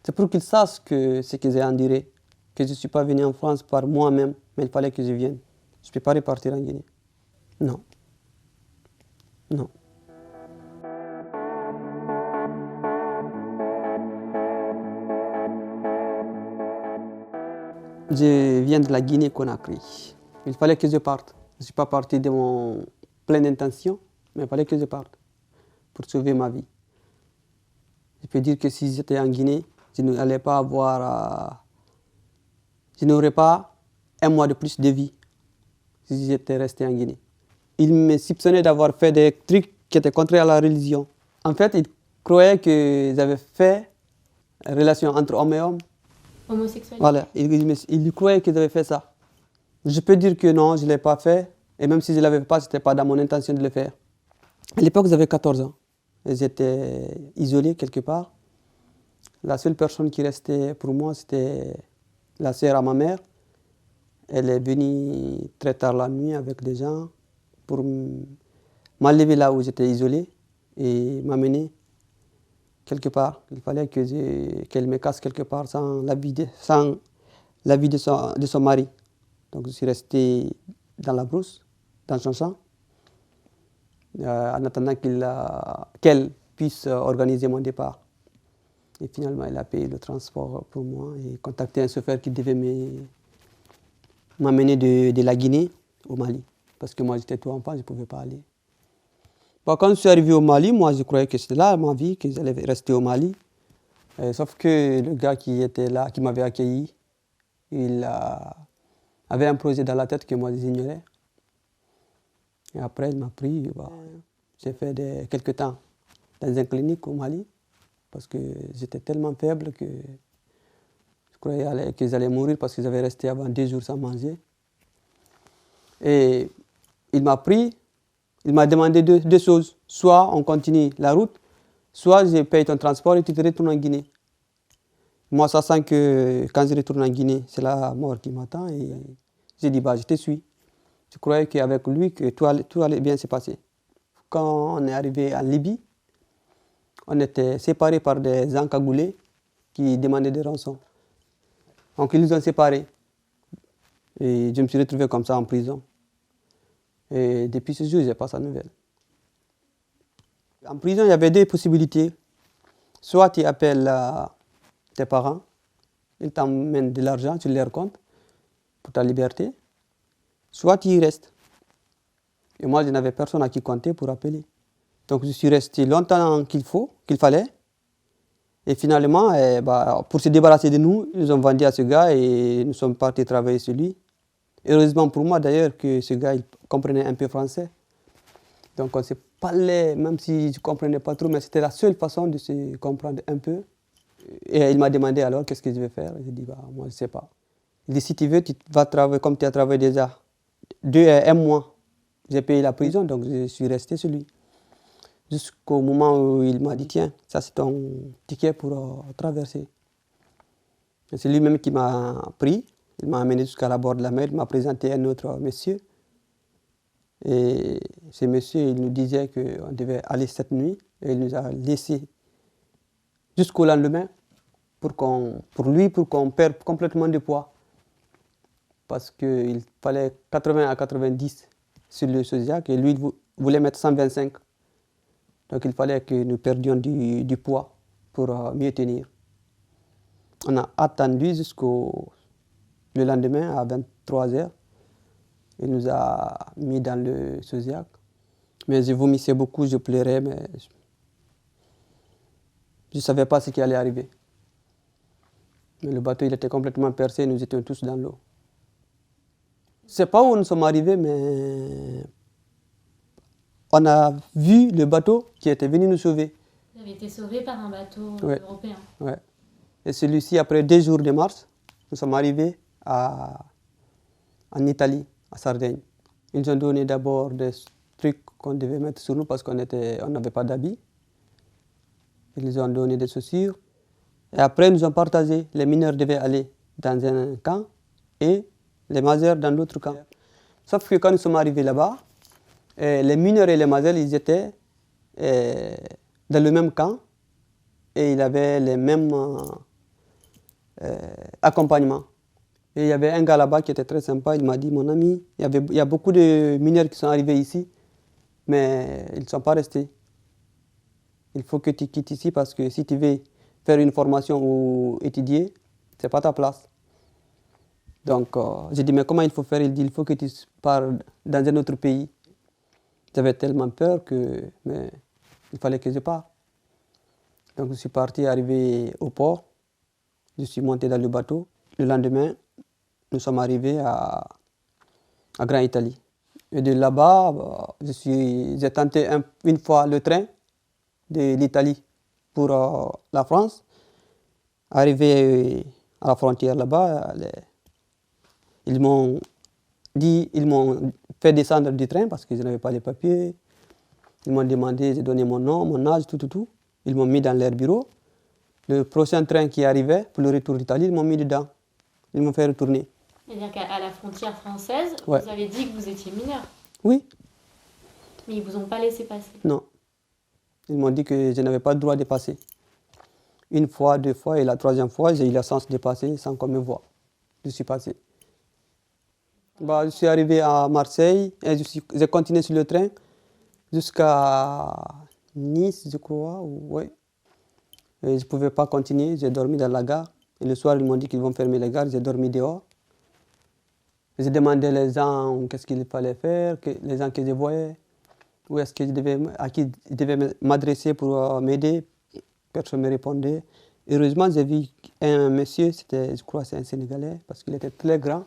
C'est pour qu'ils sachent ce que j'ai enduré, que je ne suis pas venu en France par moi-même, mais il fallait que je vienne. Je ne peux pas repartir en Guinée. Non. Non. Je viens de la Guinée-Conakry. Il fallait que je parte. Je ne suis pas parti de mon pleine intention, mais il fallait que je parte pour sauver ma vie. Je peux dire que si j'étais en Guinée, je n'allais pas avoir... je n'aurais pas un mois de plus de vie si j'étais resté en Guinée. Ils me soupçonnaient d'avoir fait des trucs qui étaient contraires à la religion. En fait, ils croyaient que j'avais fait une relation entre hommes et hommes. Homosexualité. Voilà, ils croyaient que j'avais fait ça. Je peux dire que non, je ne l'ai pas fait. Et même si je ne l'avais pas, ce n'était pas dans mon intention de le faire. À l'époque, j'avais 14 ans. J'étais isolé quelque part. La seule personne qui restait pour moi, c'était la sœur à ma mère. Elle est venue très tard la nuit avec des gens pour m'enlever là où j'étais isolé et m'amener quelque part. Il fallait qu'elle me casse quelque part sans l'avis de son mari. Donc je suis resté dans la brousse, dans son champ, en attendant qu'elle puisse organiser mon départ. Et finalement, elle a payé le transport pour moi et contacté un chauffeur qui devait m'amener de la Guinée au Mali. Parce que moi, j'étais tout enfant, je ne pouvais pas aller. Bon, quand je suis arrivé au Mali, moi, je croyais que c'était là ma vie, que j'allais rester au Mali. Sauf que le gars qui était là, qui m'avait accueilli, il avait un projet dans la tête que moi, j'ignorais. Et après, il m'a pris. Bah, j'ai fait quelques temps dans une clinique au Mali, parce que j'étais tellement faible que je croyais que j'allais mourir parce que j'avais resté avant 2 jours sans manger. Et il m'a pris, il m'a demandé deux choses. Soit on continue la route, soit je paye ton transport et tu te retournes en Guinée. Moi, sachant que quand je retourne en Guinée, c'est la mort qui m'attend. Et j'ai dit, bah, je te suis. Je croyais qu'avec lui, que tout allait bien se passer. Quand on est arrivé en Libye, on était séparés par des encagoulés qui demandaient des rançons. Donc ils nous ont séparés. Et je me suis retrouvé comme ça en prison. Et depuis ce jour, je n'ai pas sa nouvelle. En prison, il y avait 2 possibilités. Soit tu appelles tes parents, ils t'emmènent de l'argent sur leur compte pour ta liberté. Soit tu y restes. Et moi, je n'avais personne à qui compter pour appeler. Donc je suis resté longtemps qu'il fallait. Et finalement, pour se débarrasser de nous, ils nous ont vendu à ce gars et nous sommes partis travailler sur lui. Heureusement pour moi d'ailleurs que ce gars il comprenait un peu français. Donc on se parlait, même si je ne comprenais pas trop, mais c'était la seule façon de se comprendre un peu. Et il m'a demandé alors qu'est-ce que je vais faire. J'ai dit, bah, moi je ne sais pas. Il dit, si tu veux, tu vas travailler comme tu as travaillé déjà 1 mois. J'ai payé la prison, donc je suis resté sur lui. Jusqu'au moment où il m'a dit, tiens, ça c'est ton ticket pour traverser. C'est lui-même qui m'a pris, il m'a amené jusqu'à la bord de la mer, il m'a présenté un autre monsieur. Et ce monsieur, il nous disait qu'on devait aller cette nuit, et il nous a laissé jusqu'au lendemain pour qu'on perde complètement de poids. Parce qu'il fallait 80 à 90 sur le Sosiac, et lui, il voulait mettre 125. Donc il fallait que nous perdions du poids pour mieux tenir. On a attendu jusqu'au le lendemain à 23h. Il nous a mis dans le Sosiac. Mais je vomissais beaucoup, je pleurais, mais je ne savais pas ce qui allait arriver. Mais le bateau il était complètement percé, nous étions tous dans l'eau. Je ne sais pas où nous sommes arrivés, mais on a vu le bateau qui était venu nous sauver. Vous avez été sauvé par un bateau européen. Ouais. Et celui-ci, après 2 jours de marche, nous sommes arrivés en Italie, à Sardaigne. Ils nous ont donné d'abord des trucs qu'on devait mettre sur nous parce qu'on n'avait pas d'habits. Ils nous ont donné des chaussures. Et après, nous ont partagé. Les mineurs devaient aller dans un camp et les majeurs dans l'autre camp. Sauf que quand nous sommes arrivés là-bas, les mineurs et les majeurs, ils étaient dans le même camp et ils avaient les mêmes accompagnement. Et il y avait un gars là-bas qui était très sympa, il m'a dit, mon ami, il y a beaucoup de mineurs qui sont arrivés ici, mais ils ne sont pas restés. Il faut que tu quittes ici parce que si tu veux faire une formation ou étudier, ce n'est pas ta place. Donc, j'ai dit, mais comment il faut faire? Il dit, il faut que tu pars dans un autre pays. J'avais tellement peur mais il fallait que je parte. Donc, je suis parti, arrivé au port. Je suis monté dans le bateau. Le lendemain, nous sommes arrivés à Grand Italie. Et de là-bas, j'ai tenté une fois le train de l'Italie pour la France. Arrivé à la frontière là-bas, ils m'ont fait descendre du train parce que je n'avais pas les papiers. Ils m'ont demandé, j'ai donné mon nom, mon âge, tout. Ils m'ont mis dans leur bureau. Le prochain train qui arrivait pour le retour d'Italie, ils m'ont mis dedans. Ils m'ont fait retourner. C'est-à-dire qu'à la frontière française, Ouais. Vous avez dit que vous étiez mineur. Oui. Mais ils ne vous ont pas laissé passer. Non. Ils m'ont dit que je n'avais pas le droit de passer. Une fois, deux fois, et la troisième fois, j'ai eu la chance de passer sans qu'on me voie. Je suis passé. Je suis arrivé à Marseille et j'ai continué sur le train jusqu'à Nice, je crois. Ouais. Et je ne pouvais pas continuer, j'ai dormi dans la gare. Et le soir, ils m'ont dit qu'ils vont fermer la gare, j'ai dormi dehors. J'ai demandé aux gens qu'est-ce qu'il fallait faire, les gens que je voyais, à qui je devais m'adresser pour m'aider. Personne ne me répondait. Heureusement, j'ai vu un monsieur, je crois que c'est un Sénégalais, parce qu'il était très grand.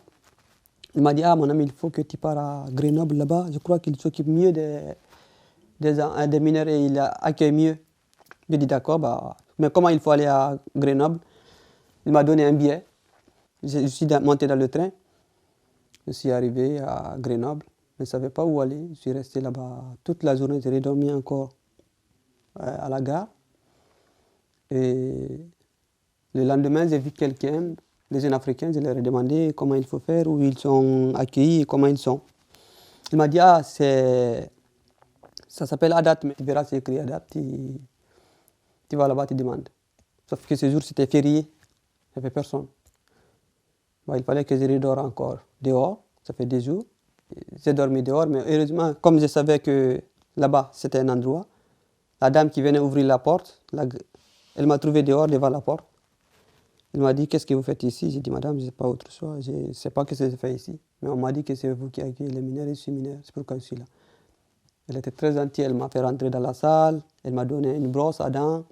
Il m'a dit, mon ami, il faut que tu pars à Grenoble là-bas. Je crois qu'il s'occupe mieux des mineurs et il accueille mieux. J'ai dit, d'accord, mais comment il faut aller à Grenoble? Il m'a donné un billet. Je suis monté dans le train. Je suis arrivé à Grenoble. Je ne savais pas où aller. Je suis resté là-bas toute la journée. J'ai dormi encore à la gare. Et le lendemain, j'ai vu quelqu'un, des jeunes Africains. Je leur ai demandé comment il faut faire, où ils sont accueillis et comment ils sont. Il m'a dit, ça s'appelle Adat, mais tu verras, c'est écrit Adat. Tu vas là-bas, tu demandes. Sauf que ce jour, c'était férié. Il n'y avait personne. Il fallait que je redore encore dehors. Ça fait des jours. J'ai dormi dehors, mais heureusement, comme je savais que là-bas, c'était un endroit, la dame qui venait ouvrir la porte, elle m'a trouvé dehors devant la porte. Elle m'a dit, qu'est-ce que vous faites ici? J'ai dit, madame, je n'ai pas autre choix. Je ne sais pas ce que je fais ici. Mais on m'a dit que c'est vous qui accueillez les mineurs et je suis mineur. C'est pourquoi je suis là. Elle était très gentille. Elle m'a fait rentrer dans la salle. Elle m'a donné une brosse à dents.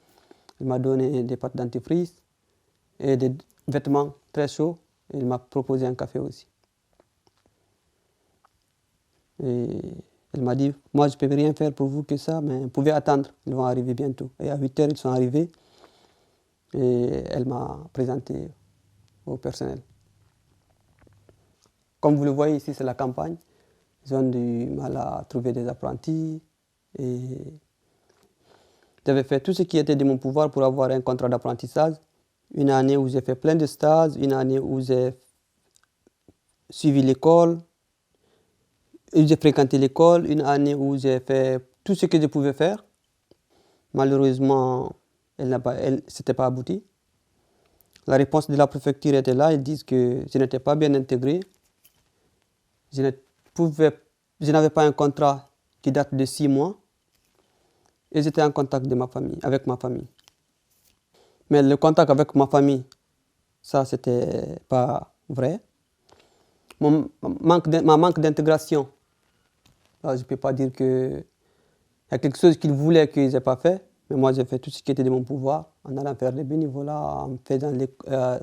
Elle m'a donné des pâtes dentifrice et des vêtements très chauds. Et elle m'a proposé un café aussi. Et elle m'a dit, moi je ne peux rien faire pour vous que ça, mais vous pouvez attendre, ils vont arriver bientôt. Et à 8 heures, ils sont arrivés et elle m'a présenté au personnel. Comme vous le voyez ici, c'est la campagne. Ils ont du mal à trouver des apprentis. Et j'avais fait tout ce qui était de mon pouvoir pour avoir un contrat d'apprentissage. Une année où j'ai fait plein de stages, une année où j'ai suivi l'école, j'ai fréquenté l'école, une année où j'ai fait tout ce que je pouvais faire. Malheureusement, c'était pas abouti. La réponse de la préfecture était là, ils disent que je n'étais pas bien intégré. Je n'avais pas un contrat qui date de 6 mois et j'étais en contact avec ma famille. Mais le contact avec ma famille, ça, c'était pas vrai. Ma manque d'intégration, je ne peux pas dire qu'il y a quelque chose qu'ils voulaient que je n'ai pas fait, mais moi j'ai fait tout ce qui était de mon pouvoir en allant faire des bénévolats, en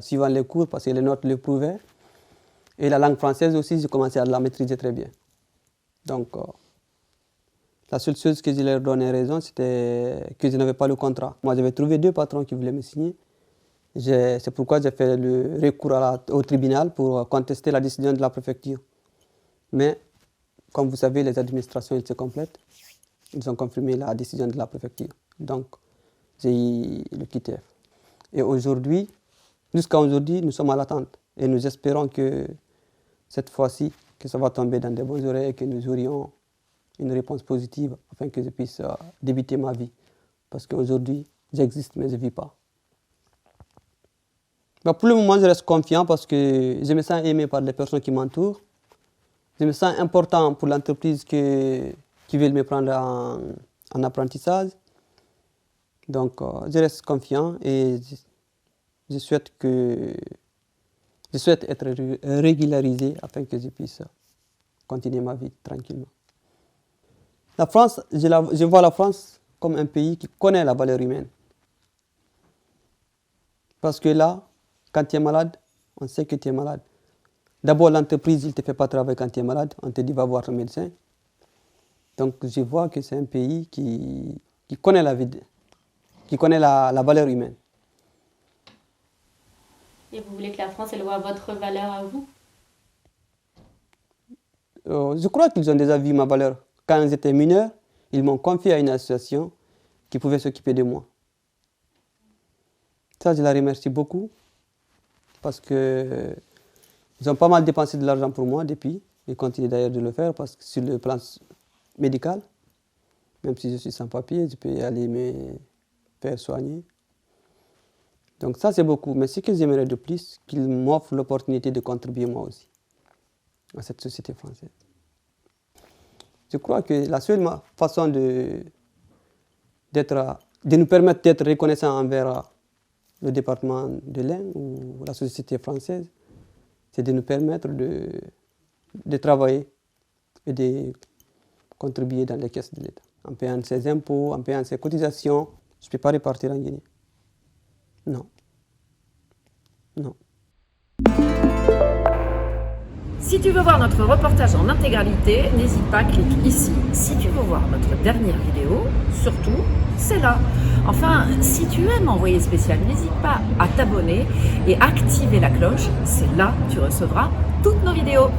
suivant les cours parce que les notes le prouvaient. Et la langue française aussi, j'ai commencé à la maîtriser très bien. Donc, la seule chose que je leur donnais raison, c'était que je n'avais pas le contrat. Moi, j'avais trouvé 2 patrons qui voulaient me signer. C'est pourquoi j'ai fait le recours au tribunal pour contester la décision de la préfecture. Mais, comme vous savez, les administrations se complètent. Ils ont confirmé la décision de la préfecture. Donc, j'ai eu le QTF. Et aujourd'hui, jusqu'à aujourd'hui, nous sommes à l'attente. Et nous espérons que cette fois-ci, que ça va tomber dans de bonnes oreilles et que nous aurions une réponse positive afin que je puisse débuter ma vie. Parce qu'aujourd'hui, j'existe, mais je ne vis pas. Bah, pour le moment, je reste confiant parce que je me sens aimé par les personnes qui m'entourent. Je me sens important pour l'entreprise qui veut me prendre en apprentissage. Donc, je reste confiant et je souhaite être régularisé afin que je puisse continuer ma vie tranquillement. La France, je vois la France comme un pays qui connaît la valeur humaine. Parce que là, quand tu es malade, on sait que tu es malade. D'abord, l'entreprise, il ne te fait pas travailler quand tu es malade. On te dit, va voir ton médecin. Donc, je vois que c'est un pays qui connaît la vie, qui connaît la valeur humaine. Et vous voulez que la France, elle voit votre valeur à vous? Je crois qu'ils ont déjà vu ma valeur. Quand j'étais mineur, ils m'ont confié à une association qui pouvait s'occuper de moi. Ça, je la remercie beaucoup parce qu'ils ont pas mal dépensé de l'argent pour moi depuis. Ils continuent d'ailleurs de le faire parce que sur le plan médical, même si je suis sans papier, je peux aller me faire soigner. Donc ça, c'est beaucoup. Mais ce que j'aimerais de plus, qu'ils m'offrent l'opportunité de contribuer moi aussi à cette société française. Je crois que la seule façon de nous permettre d'être reconnaissants envers le département de l'Ain ou la société française, c'est de nous permettre de travailler et de contribuer dans les caisses de l'État. En payant ses impôts, en payant ses cotisations, je ne peux pas repartir en Guinée. Non. Non. Si tu veux voir notre reportage en intégralité, n'hésite pas, clique ici. Si tu veux voir notre dernière vidéo, surtout, c'est là. Enfin, si tu aimes Envoyé spécial, n'hésite pas à t'abonner et activer la cloche. C'est là que tu recevras toutes nos vidéos.